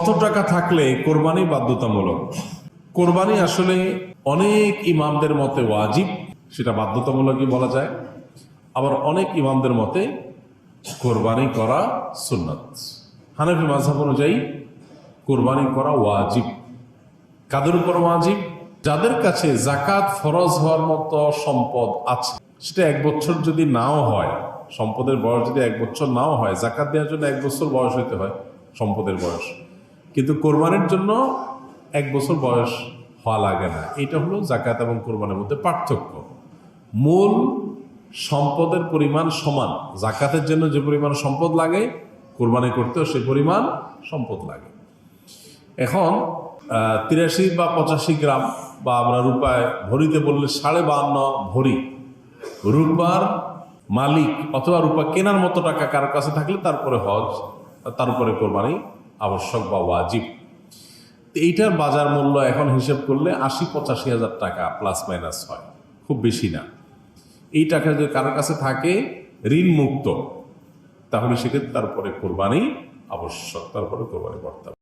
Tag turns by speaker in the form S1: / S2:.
S1: কত টাকা থাকলে কোরবানি বাধ্যতামূলক? কোরবানি আসলে অনেক ইমামদের মতে ওয়াজিব, সেটা বাধ্যতামূলকই বলা যায়। আবার অনেক ইমামদের মতে কোরবানি করা সুন্নাত। হানাফি মাযহাব অনুযায়ী কোরবানি করা ওয়াজিব। কাদের উপর ওয়াজিব? যাদের কাছে যাকাত ফরজ হওয়ার মতো সম্পদ আছে, সেটা 1 বছর যদি নাও হয়, সম্পদের বয়স যদি 1 বছর নাও হয়, যাকাত দেওয়ার জন্য 1 বছর বয়স হইতে হয় সম্পদের বয়স, কিন্তু কোরবানির জন্য 1 বছর বয়স হওয়া লাগে না। এটা হলো যাকাত এবং কোরবানির মধ্যে পার্থক্য। মূল সম্পদের পরিমাণ সমান। যাকাতের জন্য যে পরিমাণ সম্পদ লাগে, কোরবানি করতেও সে পরিমাণ সম্পদ লাগে। এখন 83 বা 85 গ্রাম, বা আমরা রূপায় ভরিতে বললে 52.5 ভরি রূপার মালিক অথবা রূপা কেনার মতো টাকা কারোর কাছে থাকলে তারপরে হজ, তারপরে কোরবানি আবশ্যক বা ওয়াজিব। এইটার বাজার মূল্য এখন হিসেব করলে 80-85 হাজার টাকা প্লাস মাইনাস হয়, খুব বেশি না। এই টাকা যদি কারোর কাছে থাকে ঋণ মুক্ত, তাহলে সেক্ষেত্রে তারপরে কোরবানি আবশ্যক, তারপরে কোরবানি করতে হবে।